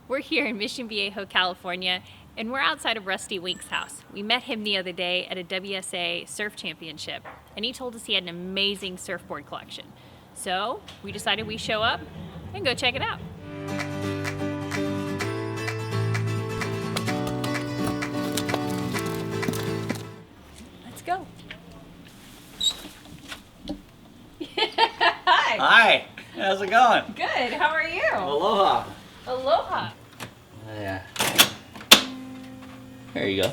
We're here in Mission Viejo, California, and we're outside of Rusty Wink's house. We met him the other day at a WSA surf championship, and he told us he had an amazing surfboard collection. So we decided we'd show up and go check it out. Let's go. Hi. Hi, how's it going? Good, how are you? Aloha. Aloha. Yeah. There you go.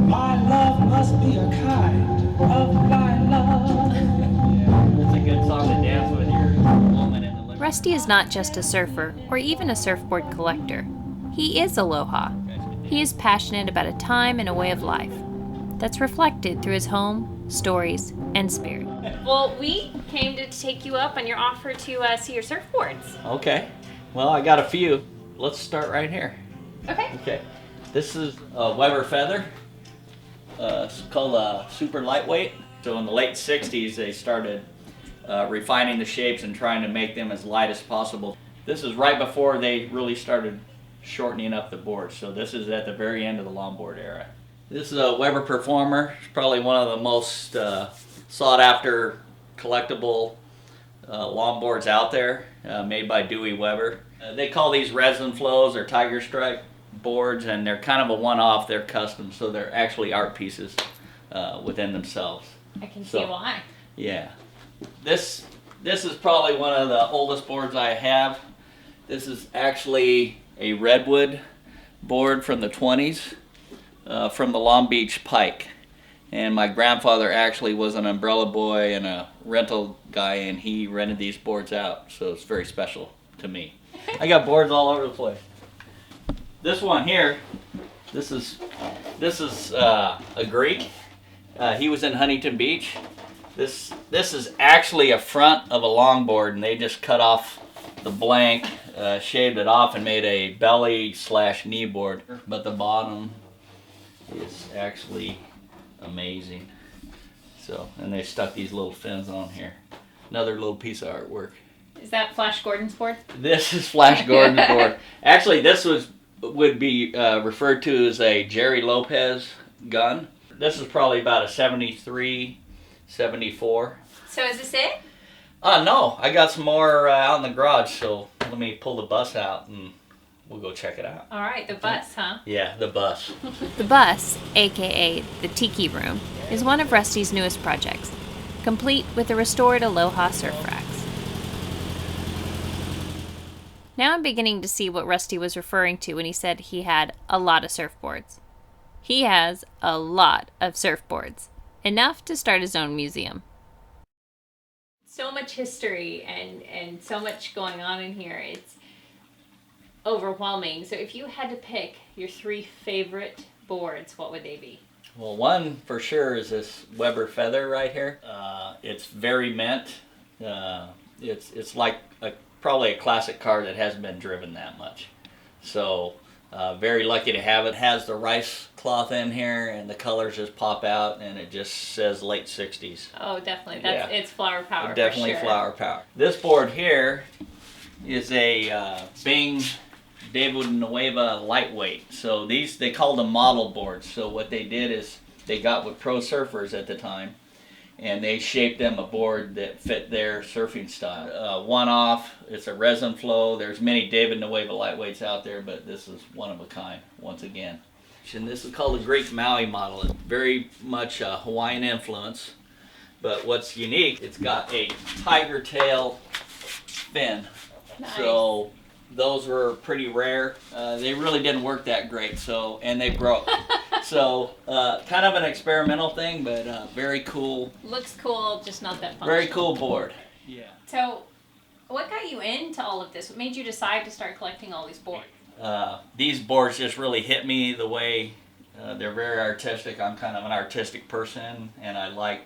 My love must be a kind of my love. Yeah, it's a good song to dance with your woman in the living room. Rusty is not just a surfer or even a surfboard collector. He is aloha. He is passionate about a time and a way of life that's reflected through his home, stories, and spirit. Well, we came to take you up on your offer to see your surfboards. Okay, well, I got a few. Let's start right here. Okay. Okay, this is a Weber Feather. It's called a super lightweight. So in the late 60s, they started refining the shapes and trying to make them as light as possible. This is right before they really started shortening up the board. So this is at the very end of the longboard era. This is a Weber Performer. It's probably one of the most sought after collectible longboards out there, made by Dewey Weber. They call these resin flows or tiger stripe boards, and they're kind of a one-off. They're custom, so they're actually art pieces within themselves. I can see So, why. Yeah. This is probably one of the oldest boards I have. This is actually a redwood board from the 20s, from the Long Beach Pike. And my grandfather actually was an umbrella boy and a rental guy, and he rented these boards out, so it's very special to me. I got boards all over the place. This one here, this is a Greek. He was in Huntington Beach. This is actually a front of a longboard, and they just cut off the blank, shaved it off, and made a belly / knee board. But the bottom is actually amazing. So, and they stuck these little fins on here. Another little piece of artwork. Is that Flash Gordon's board? This is Flash Gordon's board. Actually, this would be referred to as a Jerry Lopez gun. This is probably about a 73, 74. So is this it? No, I got some more out in the garage, so let me pull the bus out and we'll go check it out. All right, the bus, huh? Yeah, the bus. The bus, aka the Tiki Room, is one of Rusty's newest projects, complete with the restored Aloha surf racks. Now I'm beginning to see what Rusty was referring to when he said he had a lot of surfboards. He has a lot of surfboards, enough to start his own museum. So much history and so much going on in here. It's overwhelming. So if you had to pick your 3 favorite boards, what would they be? Well, one for sure is this Weber Feather right here. It's very mint. It's like probably a classic car that hasn't been driven that much. So very lucky to have it. It has the rice cloth in here, and the colors just pop out, and it just says late 60s. Oh, definitely. Yeah. It's flower power. Definitely for sure. flower power. This board here is a Bing David Nueva lightweight. So these, they call them model boards. So what they did is they got with pro surfers at the time, and they shaped them a board that fit their surfing style. One off, it's a resin flow. There's many David Nueva lightweights out there, but this is one of a kind, once again. And this is called the Greek Maui model. It's very much a Hawaiian influence, but what's unique, it's got a tiger tail fin. Nice. So those were pretty rare. They really didn't work that great, so, and they broke. So kind of an experimental thing, but very cool. Looks cool, just not that functional. Very cool board. Yeah. So, what got you into all of this? What made you decide to start collecting all these boards? These boards just really hit me the way they're very artistic. I'm kind of an artistic person, and I like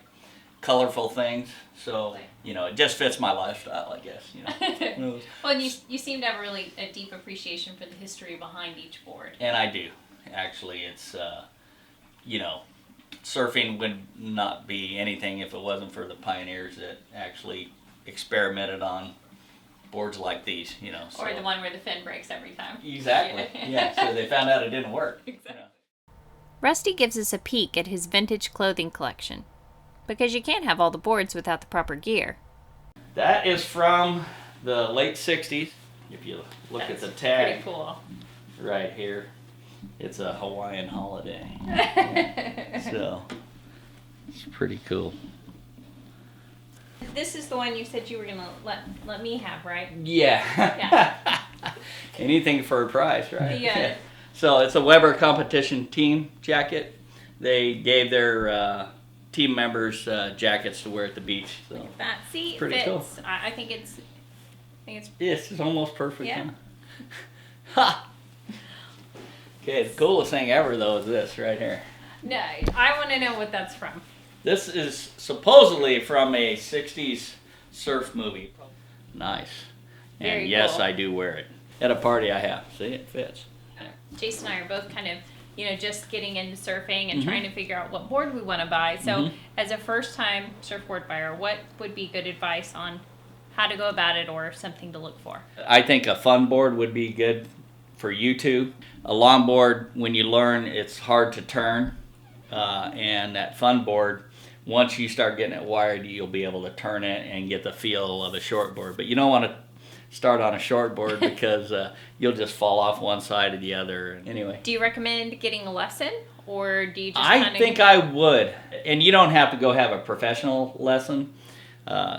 colorful things. So, you know, it just fits my lifestyle, I guess. You know. Well, and you seem to have really a deep appreciation for the history behind each board. And I do. Actually, it's, you know, surfing would not be anything if it wasn't for the pioneers that actually experimented on boards like these, you know. Or the one where the fin breaks every time. Exactly. Yeah. So they found out it didn't work. Exactly. You know. Rusty gives us a peek at his vintage clothing collection, because you can't have all the boards without the proper gear. That is from the late '60s. If you look at the tag Pretty cool. right here, it's a Hawaiian holiday. Yeah. So it's pretty cool. This is the one you said you were gonna let me have, right? Yeah. Yeah. Anything for a prize, right? Yeah. So it's a Weber competition team jacket. They gave their team members jackets to wear at the beach. So Look at that. See, it pretty fits. cool. I think it's. It's almost perfect. Yeah. Huh? Ha! Okay, the coolest thing ever though is this right here. No, I want to know what that's from. This is supposedly from a '60s surf movie. Nice. And Very yes, cool. I do wear it. At a party I have. See, it fits. Jason and I are both kind of, just getting into surfing and Mhm. trying to figure out what board we want to buy. So, Mhm. as a first-time surfboard buyer, what would be good advice on how to go about it or something to look for? I think a fun board would be good for you two. A longboard, when you learn, it's hard to turn. And that fun board, once you start getting it wired, you'll be able to turn it and get the feel of a shortboard. But you don't want to start on a shortboard because you'll just fall off one side or the other. Anyway. Do you recommend getting a lesson, or do you just kind I of... think I would. And you don't have to go have a professional lesson.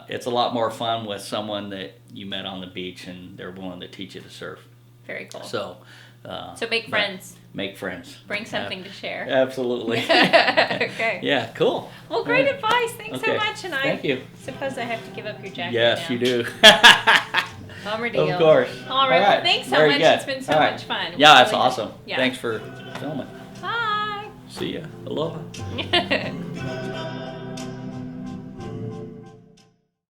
It's a lot more fun with someone that you met on the beach and they're willing to teach you to surf. Very cool. So make friends. Make friends. Bring something to share. Absolutely. Okay. Yeah, cool. Well, great advice. Thanks so Okay. much. And Thank you. suppose I have to give up your jacket Yes, now. you do. Bummer deal. Of course. All right. Well, thanks so Very much. good. It's been so All right. much fun. Yeah, that's Really- awesome. Yeah. Thanks for filming. Bye. See ya. Aloha.